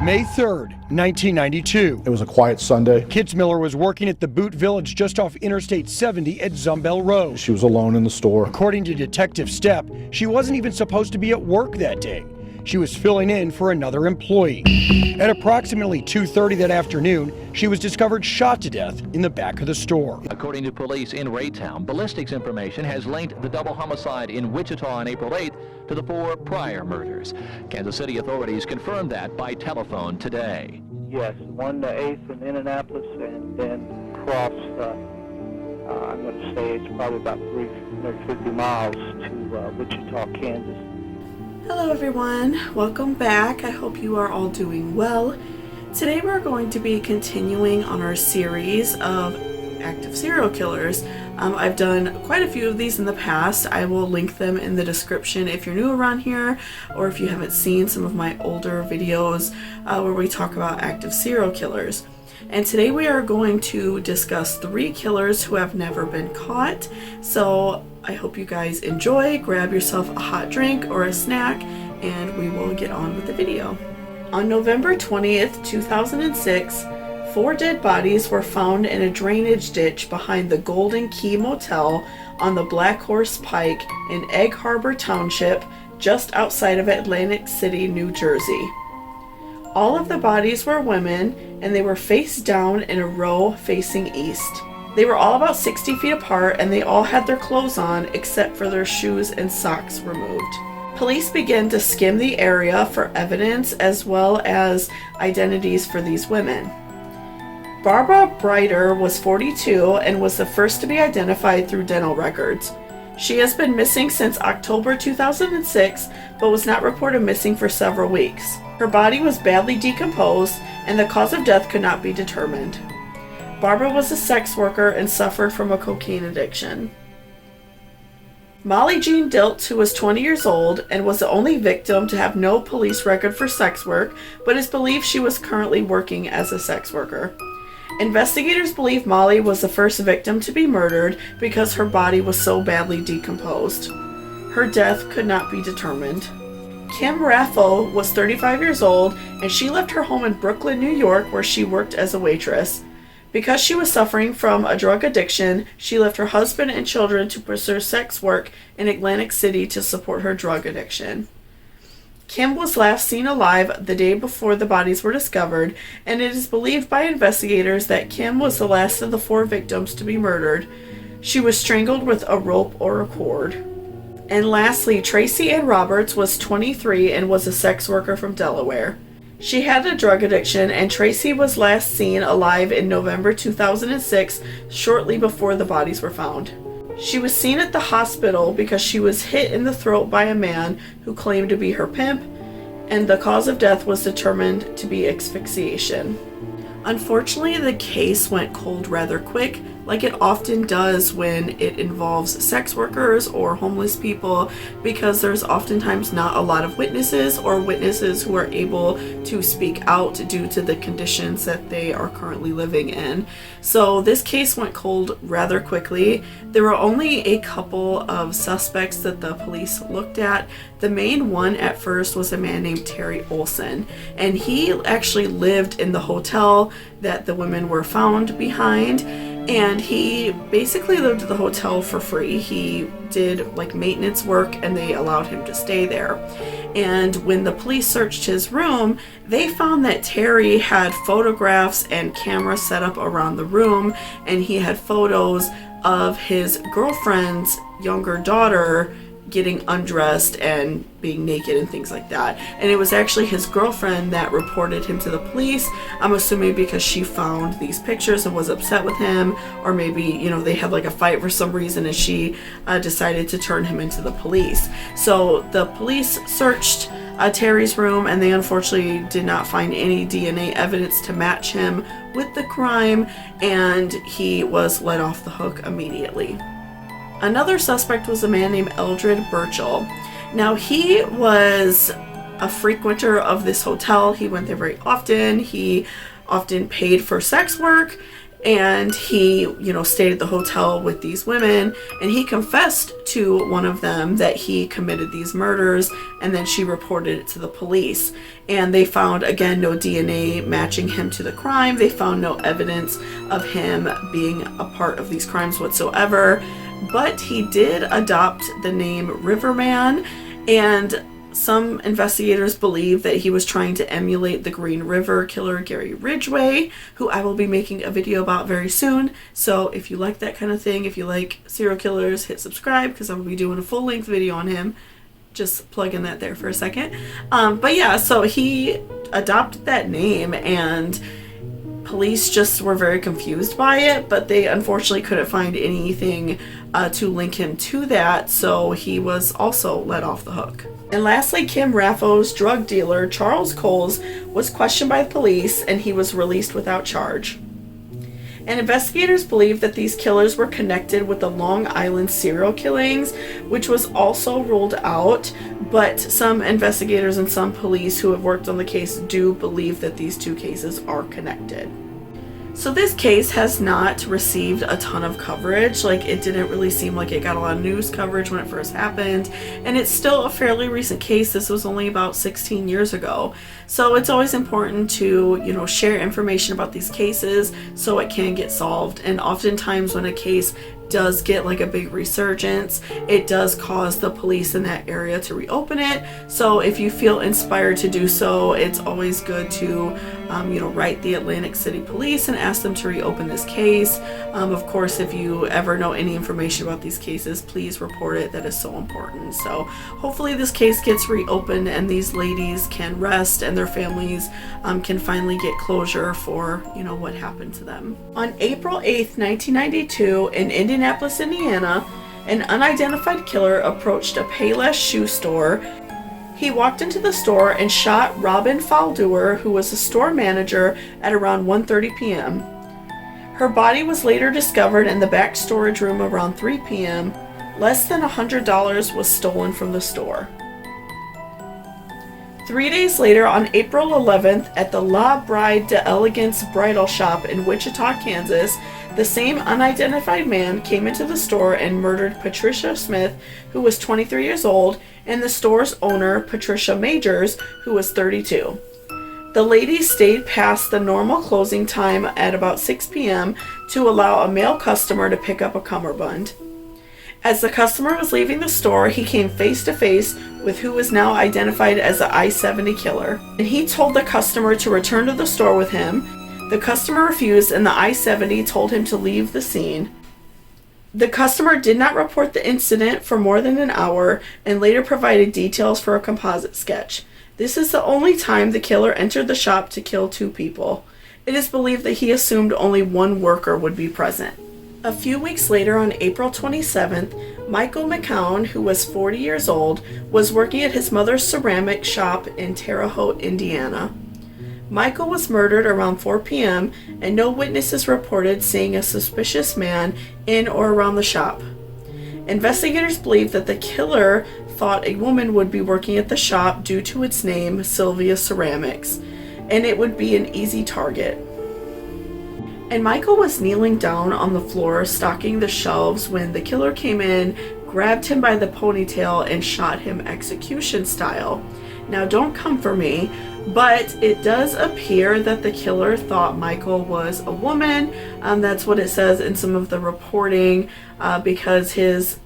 May 3rd, 1992. It was a quiet Sunday. Kidsmiller was working at the Boot Village just off Interstate 70 at Zumbell Road. She was alone in the store. According to Detective Stepp, she wasn't even supposed to be at work that day. She was filling in for another employee. At approximately 2:30 that afternoon, she was discovered shot to death in the back of the store. According to police in Raytown, ballistics information has linked the double homicide in Wichita on April 8th to the 4 prior murders. Kansas City authorities confirmed that by telephone today. Yes, 1 to 8th in Indianapolis, and then cross, I'm going to say it's probably about 350 miles to Wichita, Kansas. Hello everyone, welcome back. I hope you are all doing well. Today we're going to be continuing on our series of active serial killers. I've done quite a few of these in the past. I will link them in the description if you're new around here, or if you haven't seen some of my older videos where we talk about active serial killers. And today we are going to discuss 3 killers who have never been caught. So I hope you guys enjoy. Grab yourself a hot drink or a snack, and we will get on with the video. On November 20th, 2006, 4 dead bodies were found in a drainage ditch behind the Golden Key Motel on the Black Horse Pike in Egg Harbor Township, just outside of Atlantic City, New Jersey. All of the bodies were women, and they were face down in a row facing east. They were all about 60 feet apart, and they all had their clothes on except for their shoes and socks removed. Police began to skim the area for evidence as well as identities for these women. Barbara Brighter was 42 and was the first to be identified through dental records. She has been missing since October 2006, but was not reported missing for several weeks. Her body was badly decomposed, and the cause of death could not be determined. Barbara was a sex worker and suffered from a cocaine addiction. Molly Jean Diltz, who was 20 years old and was the only victim to have no police record for sex work, but is believed she was currently working as a sex worker. Investigators believe Molly was the first victim to be murdered because her body was so badly decomposed. Her death could not be determined. Kim Raffo was 35 years old, and she left her home in Brooklyn, New York, where she worked as a waitress. Because she was suffering from a drug addiction, she left her husband and children to pursue sex work in Atlantic City to support her drug addiction. Kim was last seen alive the day before the bodies were discovered, and it is believed by investigators that Kim was the last of the 4 victims to be murdered. She was strangled with a rope or a cord. And lastly, Tracy Ann Roberts was 23 and was a sex worker from Delaware. She had a drug addiction, and Tracy was last seen alive in November 2006, shortly before the bodies were found. She was seen at the hospital because she was hit in the throat by a man who claimed to be her pimp, and the cause of death was determined to be asphyxiation. Unfortunately, the case went cold rather quick, like it often does when it involves sex workers or homeless people, because there's oftentimes not a lot of witnesses or witnesses who are able to speak out due to the conditions that they are currently living in. So this case went cold rather quickly. There were only a couple of suspects that the police looked at. The main one at first was a man named Terry Olson, and he actually lived in the hotel that the women were found behind. And he basically lived at the hotel for free. He did like maintenance work, and they allowed him to stay there. And when the police searched his room, they found that Terry had photographs and cameras set up around the room, and he had photos of his girlfriend's younger daughter getting undressed and being naked and things like that. And it was actually his girlfriend that reported him to the police. I'm assuming because she found these pictures and was upset with him, or maybe, you know, they had like a fight for some reason, and she decided to turn him into the police. So the police searched Terry's room, and they unfortunately did not find any DNA evidence to match him with the crime, and he was let off the hook immediately. Another suspect was a man named Eldred Burchell. Now, he was a frequenter of this hotel. He went there very often. He often paid for sex work, and he, stayed at the hotel with these women, and he confessed to one of them that he committed these murders, and then she reported it to the police. And they found, again, no DNA matching him to the crime. They found no evidence of him being a part of these crimes whatsoever. But he did adopt the name Riverman, and some investigators believe that he was trying to emulate the Green River killer Gary Ridgway, who I will be making a video about very soon. So if you like that kind of thing, if you like serial killers, hit subscribe, because I will be doing a full-length video on him. Just plugging that there for a second. But yeah, so he adopted that name, and police just were very confused by it, but they unfortunately couldn't find anything to link him to that, so he was also let off the hook. And lastly, Kim Raffo's drug dealer, Charles Coles, was questioned by the police, and he was released without charge. And investigators believe that these killers were connected with the Long Island serial killings, which was also ruled out, but some investigators and some police who have worked on the case do believe that these two cases are connected. So this case has not received a ton of coverage. It didn't really seem like it got a lot of news coverage when it first happened, and it's still a fairly recent case. This was only about 16 years ago. So it's always important to, share information about these cases so it can get solved. And oftentimes when a case does get a big resurgence, it does cause the police in that area to reopen it. So if you feel inspired to do so, it's always good to write the Atlantic City Police and ask them to reopen this case. Of course, if you ever know any information about these cases, please report it. That is so important. So hopefully this case gets reopened and these ladies can rest and their families can finally get closure for what happened to them. On April 8th, 1992, in Indianapolis, Indiana, an unidentified killer approached a Payless shoe store. He walked into the store and shot Robin Faldower, who was the store manager, at around 1:30 p.m. Her body was later discovered in the back storage room around 3 p.m. Less than $100 was stolen from the store. 3 days later, on April 11th, at the La Bride d'Elegance bridal shop in Wichita, Kansas, the same unidentified man came into the store and murdered Patricia Smith, who was 23 years old, and the store's owner, Patricia Majors, who was 32. The ladies stayed past the normal closing time at about 6 p.m. to allow a male customer to pick up a cummerbund. As the customer was leaving the store, he came face to face with who was now identified as the I-70 killer, and he told the customer to return to the store with him. The customer refused, and the I-70 told him to leave the scene. The customer did not report the incident for more than an hour and later provided details for a composite sketch. This is the only time the killer entered the shop to kill 2 people. It is believed that he assumed only one worker would be present. A few weeks later, on April 27th, Michael McCown, who was 40 years old, was working at his mother's ceramic shop in Terre Haute, Indiana. Michael was murdered around 4 p.m., and no witnesses reported seeing a suspicious man in or around the shop. Investigators believe that the killer thought a woman would be working at the shop due to its name, Sylvia Ceramics, and it would be an easy target. And Michael was kneeling down on the floor, stocking the shelves, when the killer came in, grabbed him by the ponytail, and shot him execution style. Now, don't come for me, but it does appear that the killer thought Michael was a woman. That's what it says in some of the reporting, because his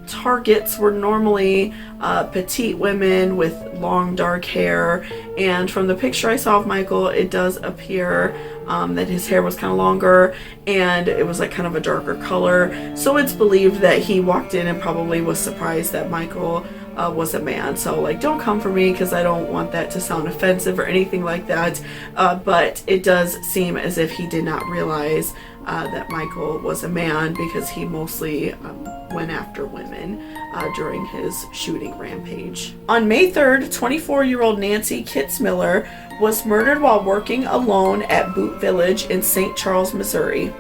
targets were normally petite women with long dark hair, and from the picture I saw of Michael, it does appear that his hair was kind of longer and it was kind of a darker color. So it's believed that he walked in and probably was surprised that Michael was a man. So don't come for me, because I don't want that to sound offensive or anything like that, but it does seem as if he did not realize that Michael was a man, because he mostly went after women during his shooting rampage. On May 3rd, 24-year-old Nancy Kitzmiller was murdered while working alone at Boot Village in St. Charles, Missouri.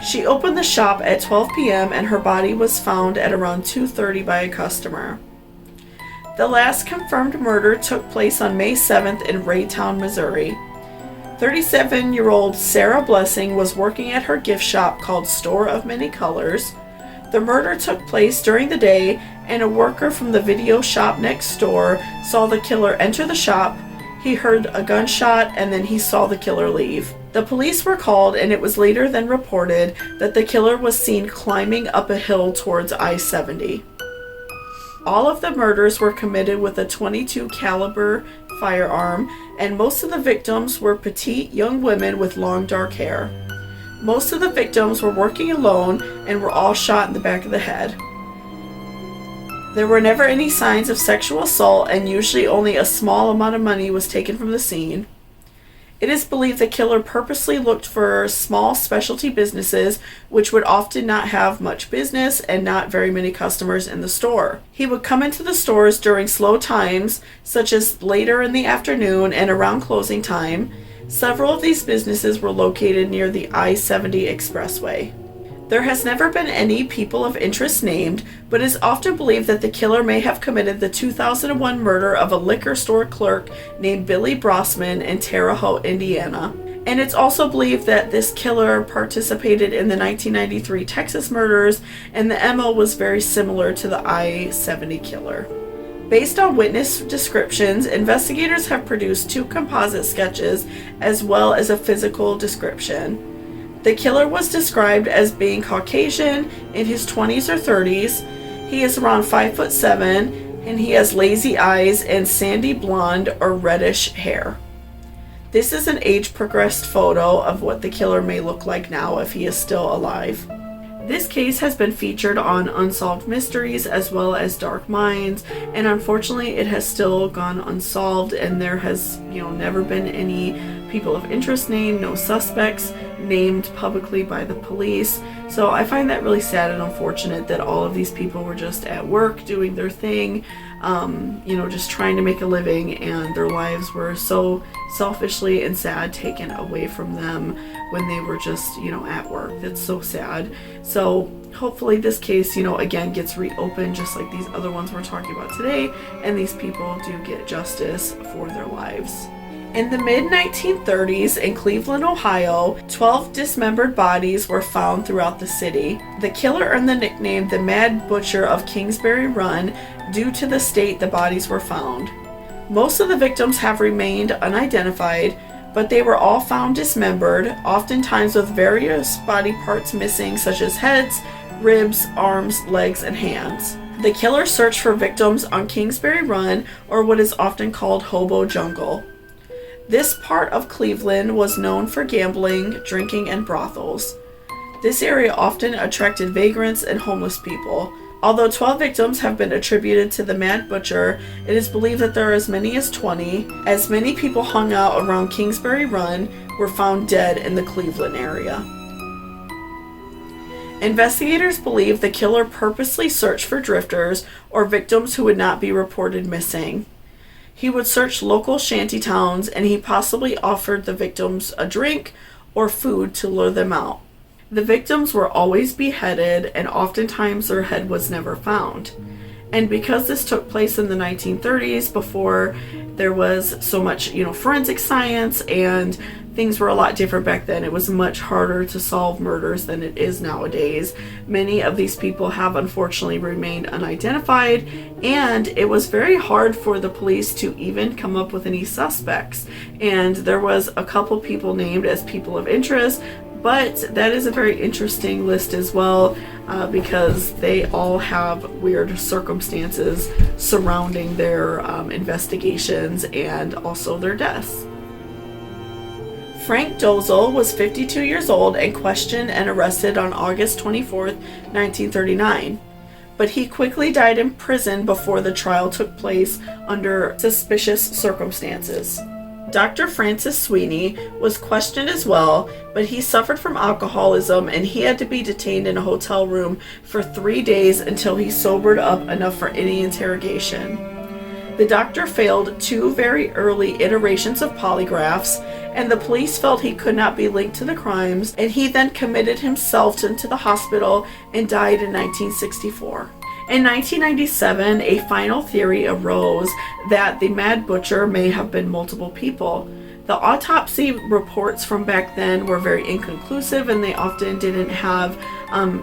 She opened the shop at 12 p.m. and her body was found at around 2:30 by a customer. The last confirmed murder took place on May 7th in Raytown, Missouri. 37-year-old Sarah Blessing was working at her gift shop called Store of Many Colors. The murder took place during the day, and a worker from the video shop next door saw the killer enter the shop. He heard a gunshot, and then he saw the killer leave. The police were called, and it was later then reported that the killer was seen climbing up a hill towards I-70. All of the murders were committed with a .22 caliber firearm, and most of the victims were petite young women with long dark hair. Most of the victims were working alone and were all shot in the back of the head. There were never any signs of sexual assault, and usually only a small amount of money was taken from the scene. It is believed the killer purposely looked for small specialty businesses, which would often not have much business and not very many customers in the store. He would come into the stores during slow times, such as later in the afternoon and around closing time. Several of these businesses were located near the I-70 expressway. There has never been any people of interest named, but it is often believed that the killer may have committed the 2001 murder of a liquor store clerk named Billy Brossman in Terre Haute, Indiana. And it's also believed that this killer participated in the 1993 Texas murders, and the MO was very similar to the I-70 killer. Based on witness descriptions, investigators have produced 2 composite sketches as well as a physical description. The killer was described as being Caucasian, in his 20s or 30s. He is around 5'7", and he has lazy eyes and sandy blonde or reddish hair. This is an age-progressed photo of what the killer may look like now if he is still alive. This case has been featured on Unsolved Mysteries as well as Dark Minds, and unfortunately it has still gone unsolved, and there has, never been any people of interest named, no suspects named publicly by the police. So I find that really sad and unfortunate that all of these people were just at work doing their thing, just trying to make a living, and their lives were so selfishly and sad taken away from them when they were just, at work. That's so sad. So hopefully this case, again gets reopened just like these other ones we're talking about today, and these people do get justice for their lives. In the mid-1930s in Cleveland, Ohio, 12 dismembered bodies were found throughout the city. The killer earned the nickname the Mad Butcher of Kingsbury Run due to the state the bodies were found. Most of the victims have remained unidentified, but they were all found dismembered, oftentimes with various body parts missing, such as heads, ribs, arms, legs, and hands. The killer searched for victims on Kingsbury Run, or what is often called Hobo Jungle. This part of Cleveland was known for gambling, drinking, and brothels. This area often attracted vagrants and homeless people. Although 12 victims have been attributed to the Mad Butcher, it is believed that there are as many as 20, as many people hung out around Kingsbury Run were found dead in the Cleveland area. Investigators believe the killer purposely searched for drifters or victims who would not be reported missing. He would search local shanty towns, and he possibly offered the victims a drink or food to lure them out. The victims were always beheaded, and oftentimes their head was never found. And because this took place in the 1930s, before there was so much, forensic science, and things were a lot different back then, it was much harder to solve murders than it is nowadays. Many of these people have unfortunately remained unidentified, and it was very hard for the police to even come up with any suspects. And there was a couple people named as people of interest, but that is a very interesting list as well, because they all have weird circumstances surrounding their investigations and also their deaths. Frank Dozel was 52 years old and questioned and arrested on August 24th, 1939. But he quickly died in prison before the trial took place under suspicious circumstances. Dr. Francis Sweeney was questioned as well, but he suffered from alcoholism, and he had to be detained in a hotel room for 3 days until he sobered up enough for any interrogation. The doctor failed 2 very early iterations of polygraphs, and the police felt he could not be linked to the crimes, and he then committed himself into the hospital and died in 1964. In 1997, a final theory arose that the Mad Butcher may have been multiple people. The autopsy reports from back then were very inconclusive, and they often didn't have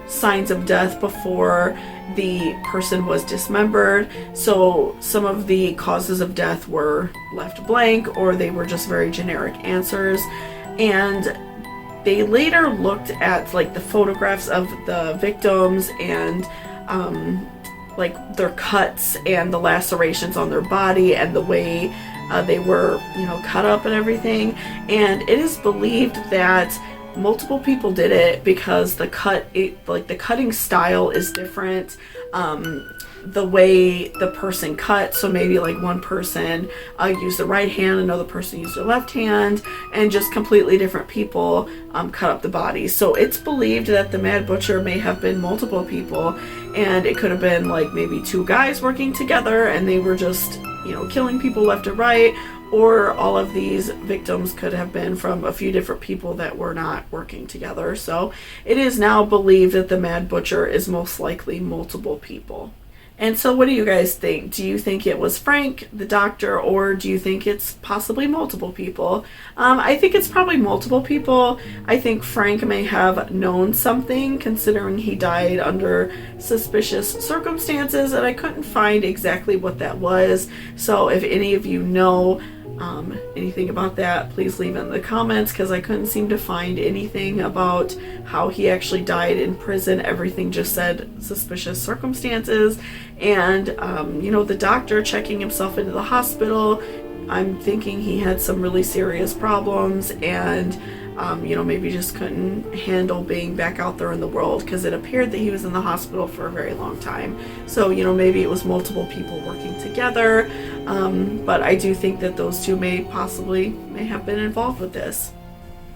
signs of death before the person was dismembered. So some of the causes of death were left blank, or they were just very generic answers. And they later looked at like the photographs of the victims and like their cuts and the lacerations on their body and the way they were, cut up and everything. And it is believed that multiple people did it because the cutting style is different. The way the person cut, so maybe like one person used the right hand, another person used the left hand, and just completely different people cut up the body. So it's believed that the Mad Butcher may have been multiple people, and it could have been like maybe two guys working together and they were just killing people left and right, or all of these victims could have been from a few different people that were not working together. So it is now believed that the Mad Butcher is most likely multiple people. And so what do you guys think? Do you think it was Frank, the doctor, or do you think it's possibly multiple people? I think it's probably multiple people. I think Frank may have known something, considering he died under suspicious circumstances, and I couldn't find exactly what that was. So if any of you know anything about that, please leave it in the comments, because I couldn't seem to find anything about how he actually died in prison. Everything just said suspicious circumstances. And the doctor checking himself into the hospital, I'm thinking he had some really serious problems, and maybe just couldn't handle being back out there in the world, because it appeared that he was in the hospital for a very long time. So maybe it was multiple people working together, but I do think that those two may have been involved with this.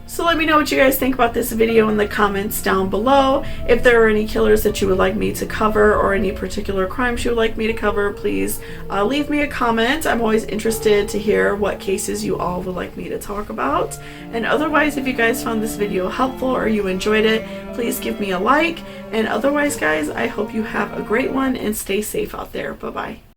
So let me know what you guys think about this video in the comments down below. If there are any killers that you would like me to cover, or any particular crimes you would like me to cover, please leave me a comment. I'm always interested to hear what cases you all would like me to talk about. And otherwise, if you guys found this video helpful or you enjoyed it, please give me a like. And otherwise, guys, I hope you have a great one and stay safe out there. Bye-bye.